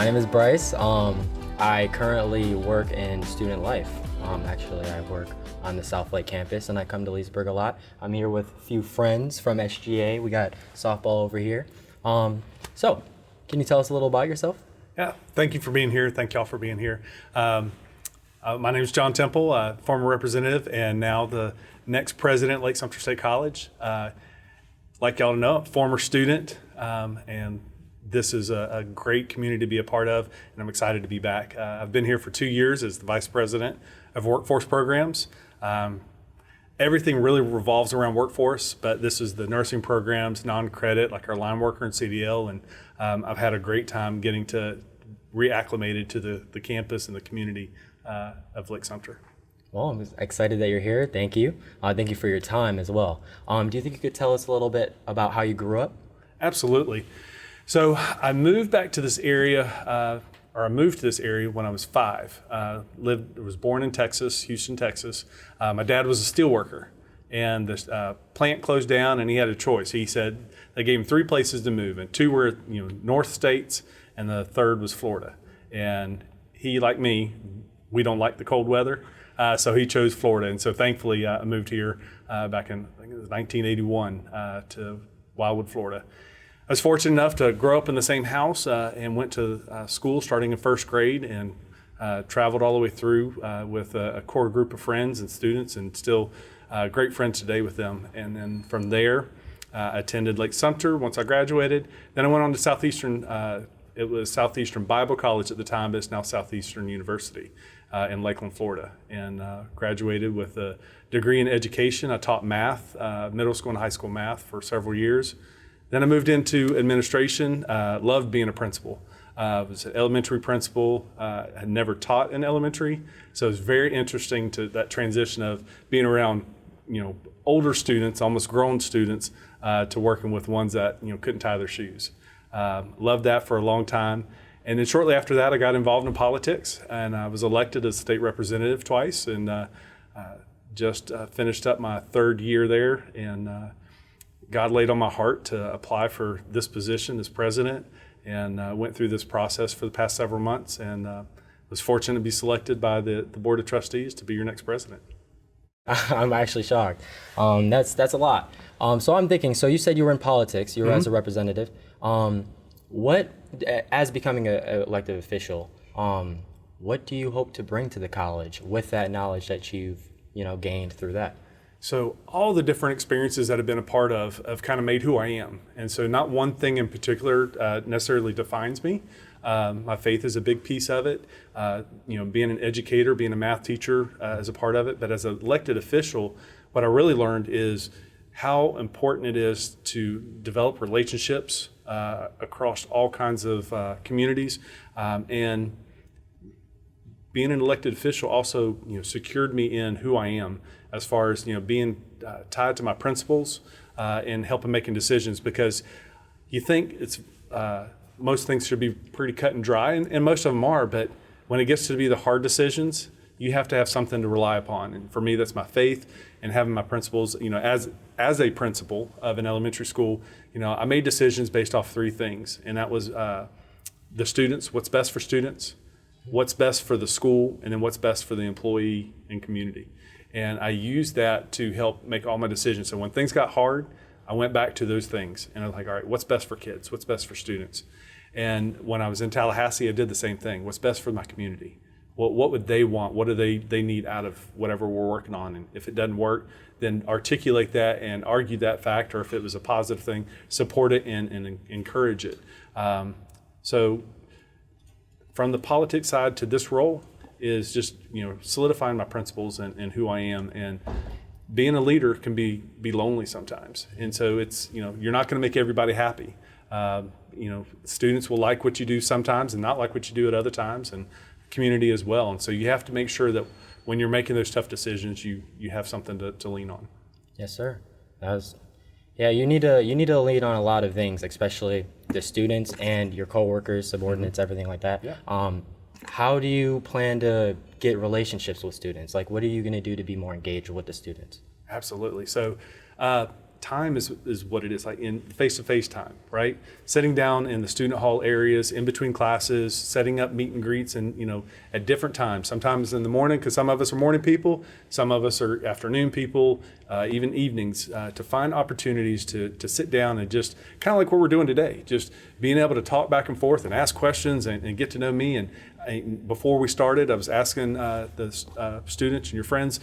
name is Bryce. I currently work in student life. Actually, I work on the South Lake campus, and I come to Leesburg a lot. I'm here with a few friends from SGA. We got softball over here. So, can you tell us a little about yourself? Yeah, thank you for being here. Thank y'all for being here. My name is John Temple, former representative, and now the next president, Lake-Sumter State College. Like y'all know, former student, and this is a great community to be a part of, and I'm excited to be back. I've been here for 2 years as the vice president of workforce programs. Everything really revolves around workforce, but this is the nursing programs, non-credit, like our line worker and CDL, and I've had a great time getting to reacclimated to the campus and the community of Lake-Sumter. Well, I'm excited that you're here. Thank you. Thank you for your time as well. Do you think you could tell us a little bit about how you grew up? Absolutely. So I moved back to this area, I moved to this area when I was 5. Was born in Texas, Houston, Texas. My dad was a steel worker, and the plant closed down, and he had a choice. He said they gave him 3 places to move, and 2 were north states, and the 3rd was Florida. And he, like me, we don't like the cold weather, so he chose Florida. And so thankfully, I moved here back in, I think it was 1981 to Wildwood, Florida. I was fortunate enough to grow up in the same house and went to school starting in 1st grade, and traveled all the way through with a core group of friends and students, and still great friends today with them. And then from there, I attended Lake-Sumter once I graduated. Then I went on to Southeastern, it was Southeastern Bible College at the time, but it's now Southeastern University in Lakeland, Florida, and graduated with a degree in education. I taught math, middle school and high school math for several years. Then I moved into administration, loved being a principal. I was an elementary principal, had never taught in elementary, so it was very interesting to that transition of being around, older students, almost grown students, to working with ones that, couldn't tie their shoes. Loved that for a long time. And then shortly after that, I got involved in politics, and I was elected as state representative twice, and just finished up my 3rd year there, and God laid on my heart to apply for this position as president, and went through this process for the past several months, and was fortunate to be selected by the Board of Trustees to be your next president. I'm actually shocked. That's a lot. So I'm thinking, so you said you were in politics, you were as a representative. What, as becoming an elected official, what do you hope to bring to the college with that knowledge that you've gained through that? So all the different experiences that I've been a part of have kind of made who I am. And so not one thing in particular necessarily defines me. My faith is a big piece of it. Being an educator, being a math teacher is a part of it. But as an elected official, what I really learned is how important it is to develop relationships across all kinds of communities. And being an elected official also, secured me in who I am, as far as being tied to my principles and helping making decisions, because you think it's most things should be pretty cut and dry, and most of them are, but when it gets to be the hard decisions, you have to have something to rely upon. And for me, that's my faith and having my principles. As a principal of an elementary school, I made decisions based off 3 things, and that was the students, what's best for students, what's best for the school, and then what's best for the employee and community. And I used that to help make all my decisions. So when things got hard, I went back to those things, and I was like, all right, what's best for kids? What's best for students? And when I was in Tallahassee, I did the same thing. What's best for my community? What would they want? What do they need out of whatever we're working on? And if it doesn't work, then articulate that and argue that fact, or if it was a positive thing, support it and encourage it. So from the politics side to this role is just solidifying my principles and who I am. And being a leader can be lonely sometimes, and so it's you're not going to make everybody happy. Students will like what you do sometimes and not like what you do at other times, and community as well. And so you have to make sure that when you're making those tough decisions, you have something to lean on. Yes, sir. You need to lean on a lot of things, especially the students and your coworkers, subordinates, everything like that. Yeah. How do you plan to get relationships with students? Like, what are you going to do to be more engaged with the students? Absolutely. So time is what it is, like in face-to-face time, right? Sitting down in the student hall areas, in between classes, setting up meet and greets, and at different times. Sometimes in the morning, because some of us are morning people, some of us are afternoon people, even evenings, to find opportunities to sit down and just kind of like what we're doing today, just being able to talk back and forth and ask questions and get to know me. And before we started, I was asking the students and your friends,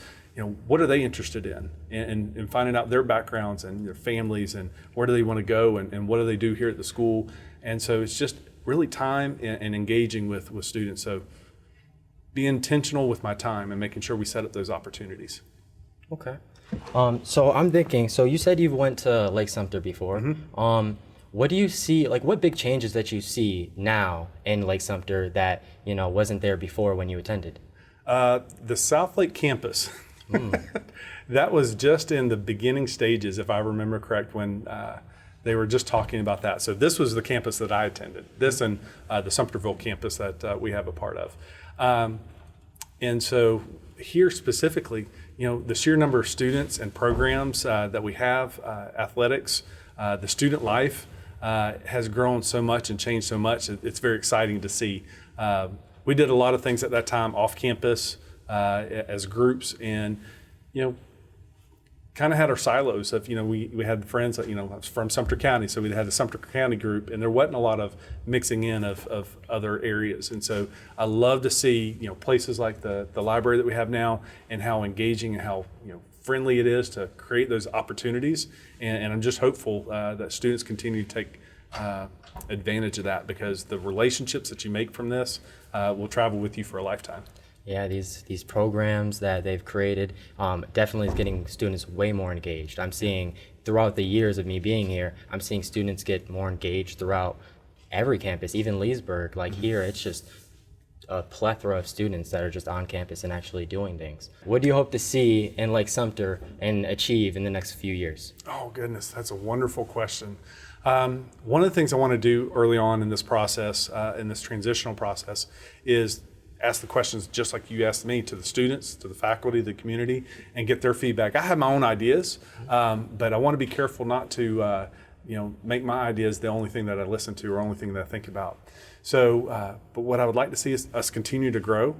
what are they interested in, and finding out their backgrounds and their families and where do they want to go and what do they do here at the school. And so it's just really time and engaging with students. So be intentional with my time and making sure we set up those opportunities. Okay. So I'm thinking, so you said you went to Lake-Sumter before. Mm-hmm. What do you see, like what big changes that you see now in Lake-Sumter that, wasn't there before when you attended? The South Lake campus. That was just in the beginning stages, if I remember correct, when they were just talking about that. So this was the campus that I attended, this and the Sumterville campus that we have a part of. And so here specifically, the sheer number of students and programs that we have, athletics, the student life has grown so much and changed so much. It's very exciting to see. We did a lot of things at that time off campus as groups, and kind of had our silos of we had friends that from Sumter County, so we had the Sumter County group, and there wasn't a lot of mixing in of other areas. And so I love to see places like the library that we have now, and how engaging and how friendly it is to create those opportunities. And I'm just hopeful that students continue to take advantage of that, because the relationships that you make from this will travel with you for a lifetime. Yeah, these programs that they've created definitely is getting students way more engaged. I'm seeing throughout the years of me being here, I'm seeing students get more engaged throughout every campus, even Leesburg. Like here, it's just a plethora of students that are just on campus and actually doing things. What do you hope to see in Lake-Sumter and achieve in the next few years? Oh goodness, that's a wonderful question. One of the things I want to do early on in this process, in this transitional process, is ask the questions just like you asked me, to the students, to the faculty, the community, and get their feedback. I have my own ideas, but I want to be careful not to make my ideas the only thing that I listen to or only thing that I think about. So, but what I would like to see is us continue to grow,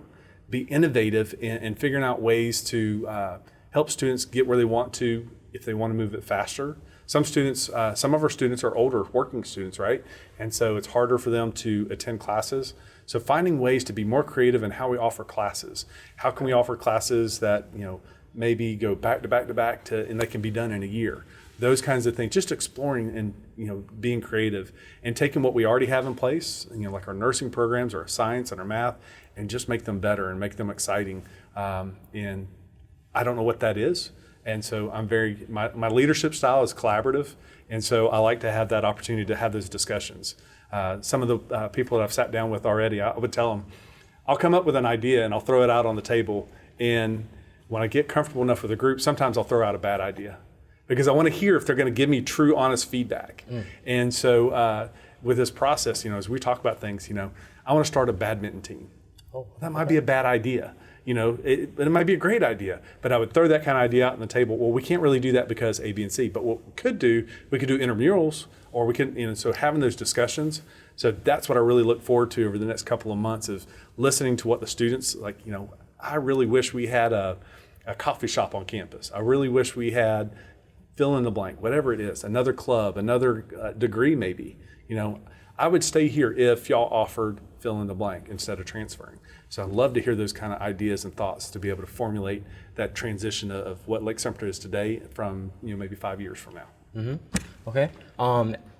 be innovative in figuring out ways to help students get where they want to if they want to move it faster. Some students, some of our students are older working students, right? And so it's harder for them to attend classes. So finding ways to be more creative in how we offer classes. How can we offer classes that, maybe go back to back to back and they can be done in a year? Those kinds of things, just exploring and, being creative and taking what we already have in place, like our nursing programs or our science and our math, and just make them better and make them exciting. And I don't know what that is. And so my leadership style is collaborative. And so I like to have that opportunity to have those discussions. Some of the people that I've sat down with already, I would tell them, I'll come up with an idea and I'll throw it out on the table. And when I get comfortable enough with the group, sometimes I'll throw out a bad idea, because I want to hear if they're going to give me true, honest feedback. And so with this process, as we talk about things, I want to start a badminton team. Oh, that might be a bad idea. It might be a great idea, but I would throw that kind of idea out on the table. Well, we can't really do that because A, B, and C. But what we could do intramurals, or we could, so having those discussions. So that's what I really look forward to over the next couple of months, is listening to what the students like. I really wish we had a coffee shop on campus. I really wish we had fill in the blank, whatever it is, another club, another degree maybe. I would stay here if y'all offered fill in the blank instead of transferring. So I'd love to hear those kind of ideas and thoughts to be able to formulate that transition of what Lake-Sumter is today from maybe 5 years from now. Mm-hmm. Okay.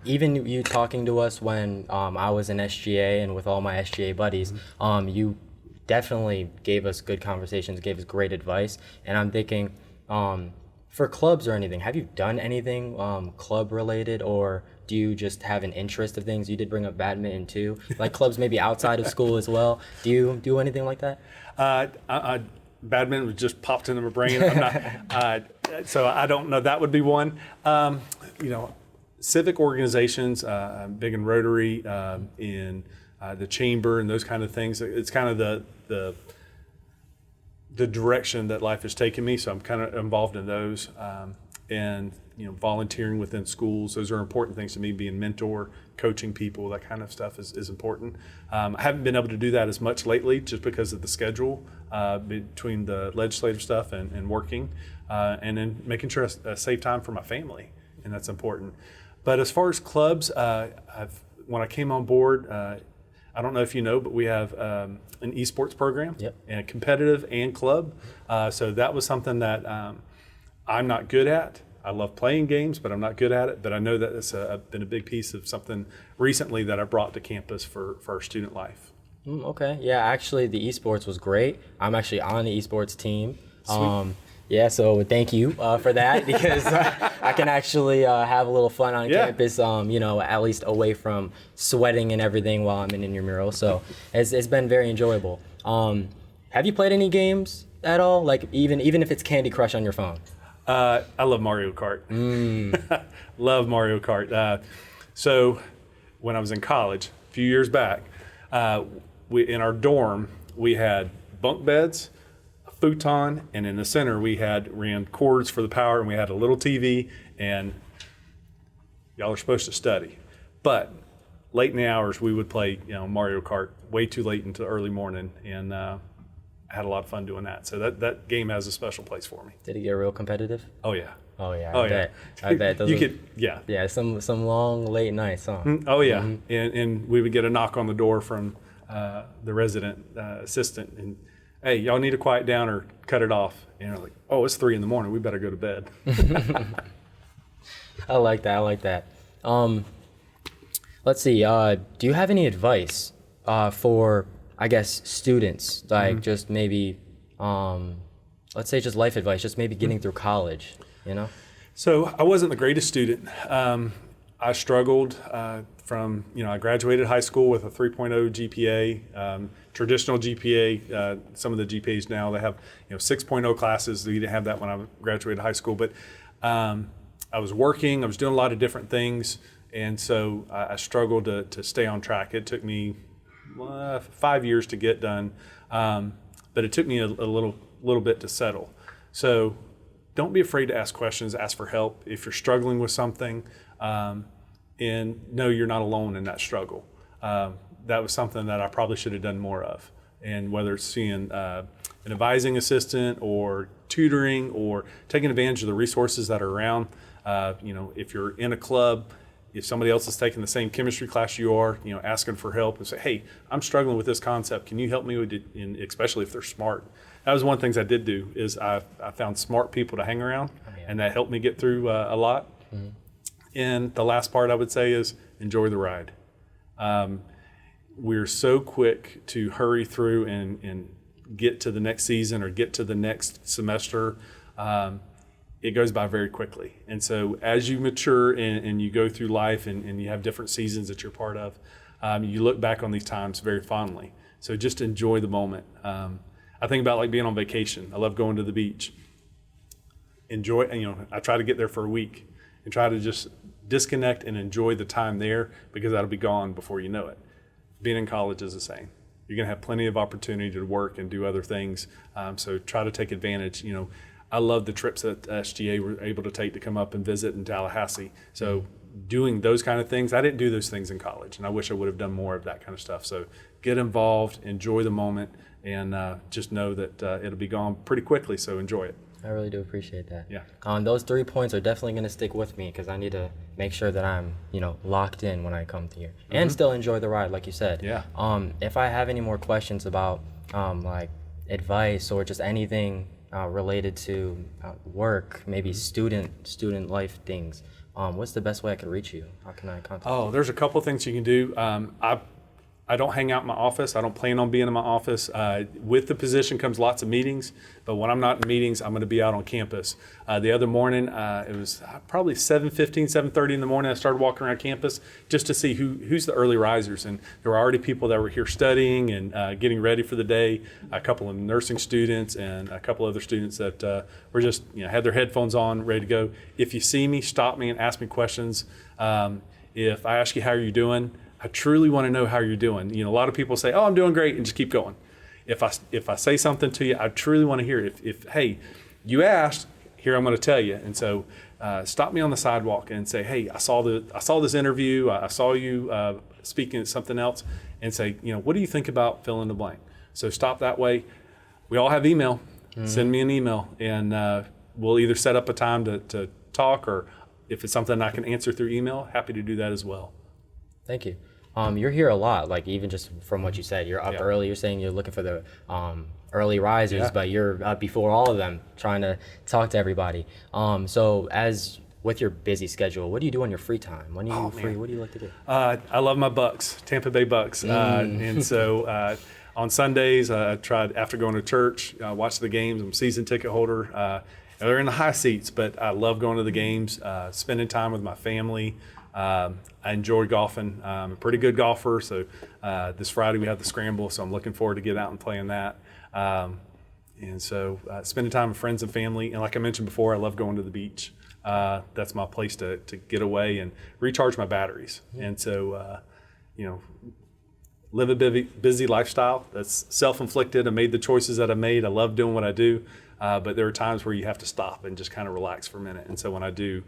Even you talking to us when I was in SGA and with all my SGA buddies, you definitely gave us good conversations, gave us great advice. And I'm thinking, for clubs or anything, have you done anything club related, or do you just have an interest of things? You did bring up badminton too, like clubs maybe outside of school as well. Do you do anything like that? Badminton just popped into my brain. I'm not, so I don't know. That would be one. Civic organizations, big in Rotary, in the chamber, and those kind of things. It's kind of the direction that life has taken me. So I'm kind of involved in those. and volunteering within schools. Those are important things to me. Being mentor, coaching people, that kind of stuff is important. I haven't been able to do that as much lately just because of the schedule between the legislative stuff and working, and then making sure I save time for my family, and that's important. But as far as clubs, when I came on board, I don't know if you know, but we have an esports program, Yep. and competitive and club. So that was something that I'm not good at. I love playing games, but I'm not good at it. But I know that it's been a big piece of something recently that I brought to campus for our student life. Okay. Yeah, actually, the esports was great. I'm actually on the esports team. Sweet. Yeah, so thank you for that because I can actually have a little fun on campus, at least away from sweating and everything while I'm in intramural. So it's been very enjoyable. Have you played any games at all? Like even if it's Candy Crush on your phone? I love Mario Kart. Love Mario Kart. So when I was in college, a few years back, in our dorm, we had bunk beds, a futon, and in the center we ran cords for the power, and we had a little TV, and y'all are supposed to study. But late in the hours, we would play Mario Kart way too late into early morning, and I had a lot of fun doing that. So that game has a special place for me. Did it get real competitive? Oh yeah. Oh yeah. Oh I yeah. bet. I bet. Those You are- could, yeah. Yeah, some long late nights, huh? Oh yeah, and we would get a knock on the door from the resident assistant, and hey, y'all need to quiet down or cut it off. And they're like, oh, it's 3 a.m. We better go to bed. I like that. Let's see. Do you have any advice for, I guess, students, like just maybe, let's say just life advice, just maybe getting through college, So I wasn't the greatest student. I struggled from, I graduated high school with a 3.0 GPA, traditional GPA. Some of the GPAs now, they have, 6.0 classes. We didn't have that when I graduated high school, but I was working, I was doing a lot of different things. And so I struggled to stay on track. It took me 5 years to get done, but it took me a little bit to settle. So don't be afraid to ask questions, ask for help. If you're struggling with something, and know you're not alone in that struggle. That was something that I probably should have done more of. And whether it's seeing an advising assistant or tutoring or taking advantage of the resources that are around, if you're in a club, if somebody else is taking the same chemistry class you are, asking for help and say, hey, I'm struggling with this concept. Can you help me with it? And especially if they're smart. That was one of the things I did do is I found smart people to hang around, and that helped me get through a lot. Mm-hmm. And the last part I would say is enjoy the ride. We're so quick to hurry through and get to the next season or get to the next semester. It goes by very quickly. And so as you mature and you go through life and you have different seasons that you're part of, you look back on these times very fondly. So just enjoy the moment. I think about like being on vacation. I love going to the beach. Enjoy, I try to get there for a week and try to just disconnect and enjoy the time there because that'll be gone before you know it. Being in college is the same. You're going to have plenty of opportunity to work and do other things. So try to take advantage. I love the trips that SGA were able to take to come up and visit in Tallahassee. So doing those kind of things, I didn't do those things in college, and I wish I would have done more of that kind of stuff. So get involved, enjoy the moment, and just know that it'll be gone pretty quickly, so enjoy it. I really do appreciate that. Yeah. Those 3 points are definitely going to stick with me because I need to make sure that I'm, locked in when I come to here and still enjoy the ride, like you said. Yeah. If I have any more questions about like advice or just anything related to work, maybe student life things, what's the best way I could reach you? How can I contact you? Oh, there's a couple of things you can do. I don't hang out in my office. I don't plan on being in my office. With the position comes lots of meetings, but when I'm not in meetings, I'm going to be out on campus. The other morning, it was probably 7:15, 7:30 in the morning, I started walking around campus just to see who's the early risers. And there were already people that were here studying and getting ready for the day, a couple of nursing students and a couple other students that were just, had their headphones on, ready to go. If you see me, stop me and ask me questions. If I ask you, how are you doing? I truly want to know how you're doing. A lot of people say, oh, I'm doing great, and just keep going. If I say something to you, I truly want to hear it. If hey, you asked, here I'm going to tell you. And so stop me on the sidewalk and say, hey, I saw this interview. I saw you speaking at something else, and say, what do you think about fill in the blank? So stop that way. We all have email. Send me an email, and we'll either set up a time to talk, or if it's something I can answer through email, happy to do that as well. Thank you. You're here a lot, like even just from what you said, you're up early. You're saying you're looking for the early risers, but you're up before all of them trying to talk to everybody. So as with your busy schedule, what do you do on your free time? When are you free? What do you like to do? I love my Bucks, Tampa Bay Bucks. And so on Sundays, I tried, after going to church, watch the games. I'm a season ticket holder. They're in the high seats, but I love going to the games, spending time with my family. I enjoy golfing. I'm a pretty good golfer, so this Friday we have the scramble, so I'm looking forward to get out and playing that. And so spending time with friends and family. And like I mentioned before, I love going to the beach. That's my place to get away and recharge my batteries. And so, live a busy lifestyle. That's self-inflicted. I made the choices that I made. I love doing what I do. But there are times where you have to stop and just kind of relax for a minute. And so when I do,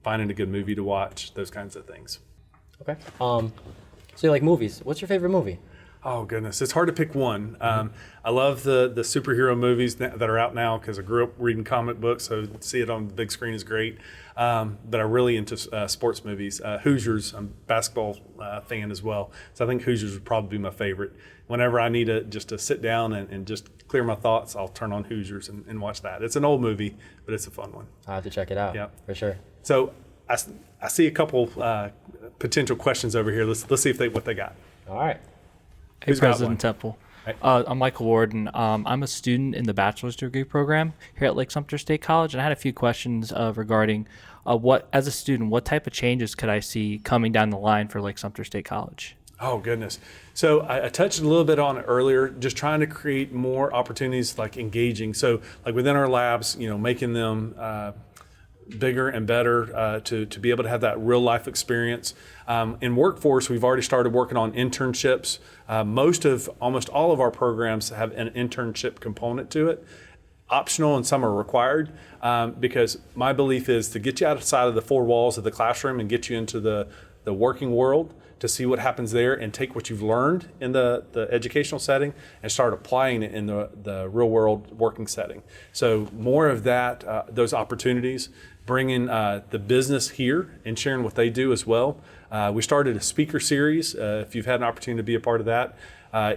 finding a good movie to watch, those kinds of things. Okay. So you like movies. What's your favorite movie? Oh, goodness. It's hard to pick one. I love the superhero movies that are out now because I grew up reading comic books, so to see it on the big screen is great. But I'm really into sports movies. Hoosiers, I'm a basketball fan as well. So I think Hoosiers would probably be my favorite. Whenever I need just to sit down and just clear my thoughts, I'll turn on Hoosiers and watch that. It's an old movie, but it's a fun one. I'll have to check it out. Yeah, for sure. So I see a couple potential questions over here. Let's see what they got. All right. Hey, President Temple. Hey. I'm Michael Ward, and I'm a student in the bachelor's degree program here at Lake-Sumter State College, and I had a few questions regarding as a student, what type of changes could I see coming down the line for Lake-Sumter State College? Oh, goodness. So I touched a little bit on it earlier, just trying to create more opportunities like engaging. So like within our labs, making them bigger and better to be able to have that real life experience. In workforce, we've already started working on internships. Almost all of our programs have an internship component to it. Optional and some are required because my belief is to get you outside of the four walls of the classroom and get you into the working world to see what happens there and take what you've learned in the educational setting and start applying it in the real world working setting. So more of that, those opportunities, bringing the business here and sharing what they do as well. We started a speaker series. If you've had an opportunity to be a part of that,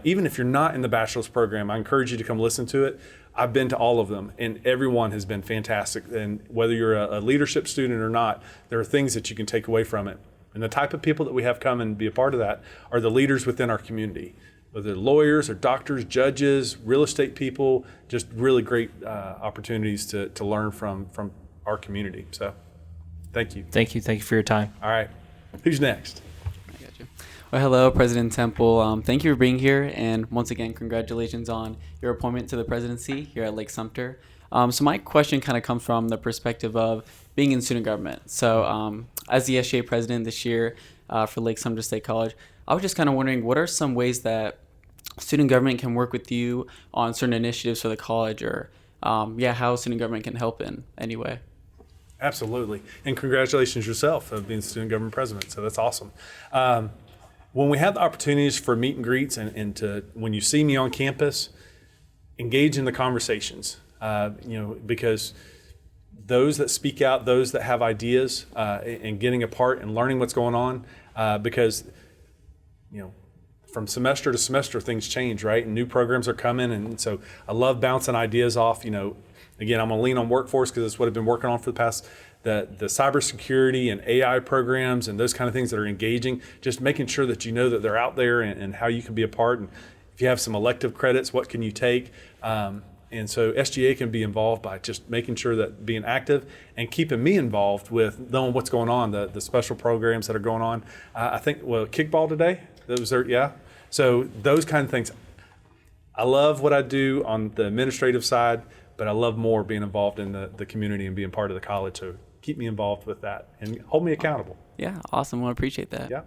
even if you're not in the bachelor's program, I encourage you to come listen to it. I've been to all of them, and everyone has been fantastic. And whether you're a leadership student or not, there are things that you can take away from it. And the type of people that we have come and be a part of that are the leaders within our community, whether they're lawyers or doctors, judges, real estate people, just really great opportunities to learn from our community. So thank you. Thank you for your time. All right. Who's next? I got you. Well, hello, President Temple. Thank you for being here. And once again, congratulations on your appointment to the presidency here at Lake-Sumter. So my question kind of comes from the perspective of being in student government. So as the SGA president this year for Lake-Sumter State College, I was just kind of wondering, what are some ways that student government can work with you on certain initiatives for the college, or how student government can help in any way? Absolutely. And congratulations yourself of being student government president. So that's awesome. When we have the opportunities for meet and greets and to, when you see me on campus, engage in the conversations, because those that speak out, those that have ideas and getting a part and learning what's going on, because, from semester to semester, things change, right? And new programs are coming. And so I love bouncing ideas off, Again, I'm going to lean on workforce because that's what I've been working on for the past, the cybersecurity and AI programs and those kind of things that are engaging, just making sure that you know that they're out there and how you can be a part. And if you have some elective credits, what can you take? And so SGA can be involved by just making sure that being active and keeping me involved with knowing what's going on, the special programs that are going on. I think, kickball today, that was there, yeah. So those kind of things. I love what I do on the administrative side, but I love more being involved in the community and being part of the college. So keep me involved with that and hold me accountable. Yeah, awesome. Well, I appreciate that. Yeah.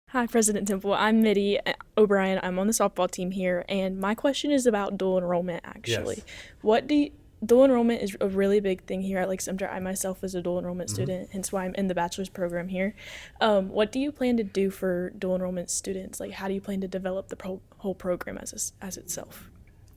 Hi, President Temple. I'm Mitty O'Brien. I'm on the softball team here, and my question is about dual enrollment, actually. Yes. Dual enrollment is a really big thing here at Lake-Sumter. I myself was a dual enrollment student, hence why I'm in the bachelor's program here. What do you plan to do for dual enrollment students? Like, how do you plan to develop the whole program as itself?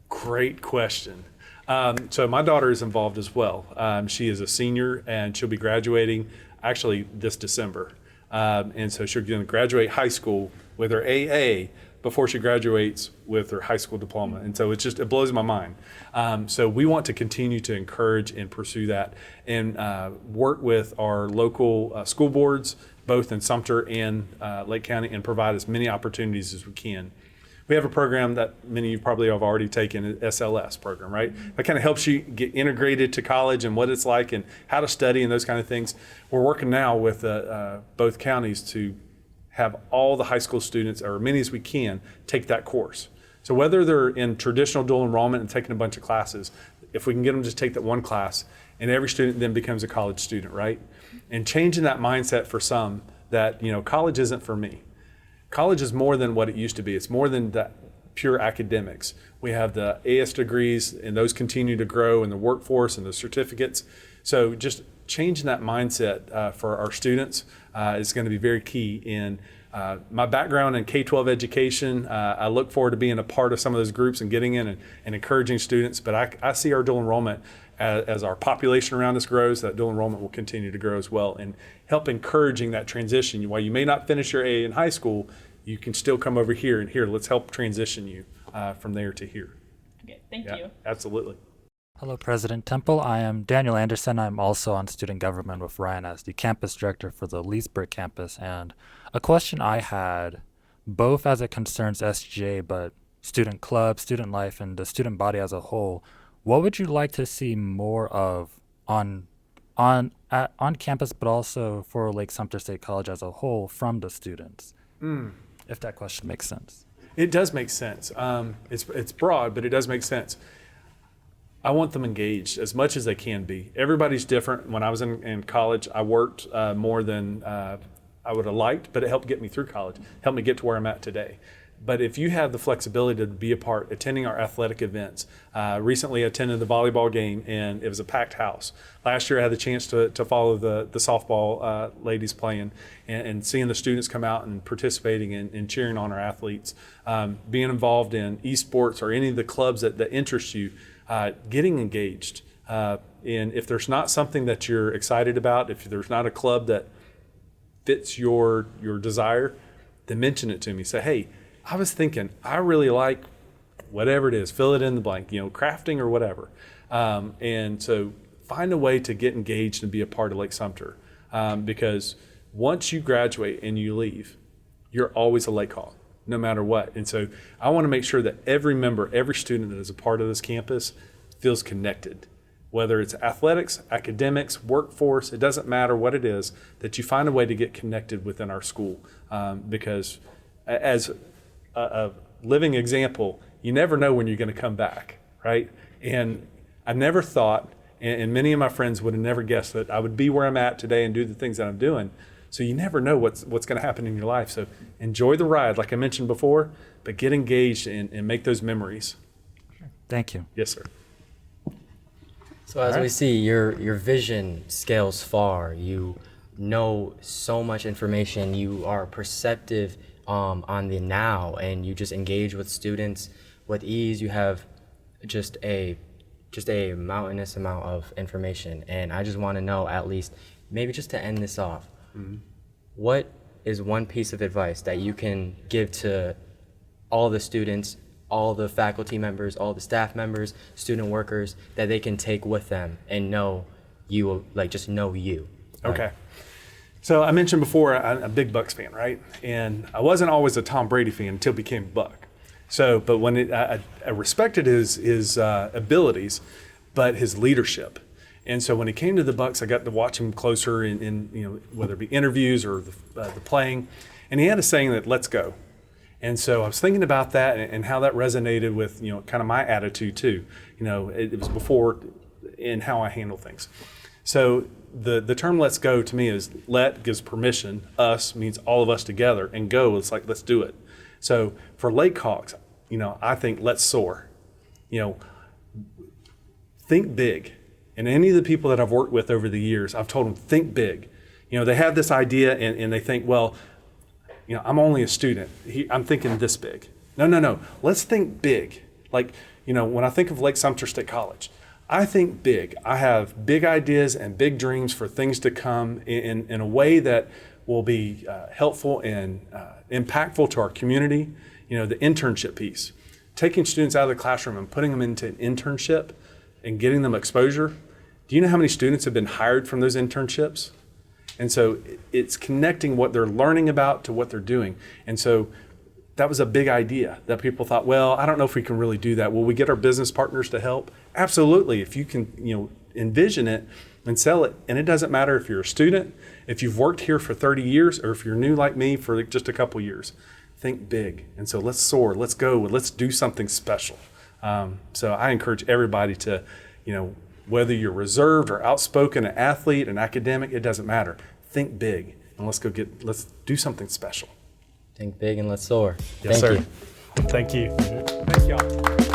Great question. So my daughter is involved as well. She is a senior and she'll be graduating actually this December. And so she's going to graduate high school with her AA before she graduates with her high school diploma. And so it blows my mind. So we want to continue to encourage and pursue that and work with our local school boards, both in Sumter and Lake County, and provide as many opportunities as we can. We have a program that many of you probably have already taken, an SLS program, right? That kind of helps you get integrated to college and what it's like and how to study and those kind of things. We're working now with both counties to have all the high school students, or many as we can, take that course. So whether they're in traditional dual enrollment and taking a bunch of classes, if we can get them to just take that one class, and every student then becomes a college student, right? And changing that mindset for some that, college isn't for me. College is more than what it used to be. It's more than that pure academics. We have the AS degrees, and those continue to grow in the workforce and the certificates. So just changing that mindset for our students is going to be very key. In my background in K-12 education, I look forward to being a part of some of those groups and getting in and encouraging students. But I see our dual enrollment as our population around us grows, that dual enrollment will continue to grow as well, and help encouraging that transition. While you may not finish your A in high school, you can still come over here and let's help transition you from there to here. Okay, thank you. Absolutely. Hello, President Temple. I am Daniel Anderson. I'm also on student government with Ryan as the campus director for the Leesburg campus. And a question I had, both as it concerns SGA, but student club, student life, and the student body as a whole, what would you like to see more of on campus, but also for Lake-Sumter State College as a whole from the students? If that question makes sense. It does make sense. It's broad, but it does make sense. I want them engaged as much as they can be. Everybody's different. When I was in college, I worked more than I would have liked, but it helped get me through college, helped me get to where I'm at today. But if you have the flexibility to be a part, attending our athletic events, recently attended the volleyball game, and it was a packed house. Last year I had the chance to follow the softball ladies playing and seeing the students come out and participating and cheering on our athletes. Being involved in esports or any of the clubs that interest you, getting engaged. And if there's not something that you're excited about, if there's not a club that fits your desire, then mention it to me. Say, hey, I was thinking, I really like whatever it is, fill it in the blank, crafting or whatever. And so find a way to get engaged and be a part of Lake-Sumter. Because once you graduate and you leave, you're always a Lake Hawk, no matter what. And so I want to make sure that every member, every student that is a part of this campus feels connected. Whether it's athletics, academics, workforce, it doesn't matter what it is, that you find a way to get connected within our school. Because as a living example, you never know when you're going to come back, right? And I never thought, and many of my friends would have never guessed that I would be where I'm at today and do the things that I'm doing. So you never know what's going to happen in your life. So enjoy the ride, like I mentioned before, but get engaged and make those memories. Thank you. Yes, sir. So as we see, your vision scales far. You know so much information. You are perceptive on the now, and you just engage with students with ease. You have just a mountainous amount of information, and I just want to know, at least maybe just to end this off, what is one piece of advice that you can give to all the students, all the faculty members, all the staff members, student workers, that they can take with them and know you, just know you? Okay. So I mentioned before, I'm a big Bucks fan, right? And I wasn't always a Tom Brady fan until I became a Buck. So, but when I respected his abilities, but his leadership. And so when he came to the Bucks, I got to watch him closer in whether it be interviews or the playing. And he had a saying that, let's go. And so I was thinking about that and how that resonated with, kind of my attitude too. It was before in how I handle things. So the term let's go to me is let gives permission, us means all of us together, and go is like, let's do it. So for Lake Hawks, I think let's soar. Think big. And any of the people that I've worked with over the years, I've told them, think big. They have this idea and they think, well, I'm only a student. I'm thinking this big. No. Let's think big. Like, when I think of Lake-Sumter State College, I think big. I have big ideas and big dreams for things to come in a way that will be helpful and impactful to our community. The internship piece. Taking students out of the classroom and putting them into an internship and getting them exposure. Do you know how many students have been hired from those internships? And so it's connecting what they're learning about to what they're doing. And so that was a big idea that people thought, well, I don't know if we can really do that. Will we get our business partners to help? Absolutely. If you can, envision it and sell it. And it doesn't matter if you're a student, if you've worked here for 30 years, or if you're new like me for just a couple years. Think big. And so let's soar, let's go, let's do something special. So I encourage everybody to, whether you're reserved or outspoken, an athlete, an academic, it doesn't matter. Think big and let's do something special. Think big and let's soar. Yes, Thank sir. you. Thank you. Thank y'all.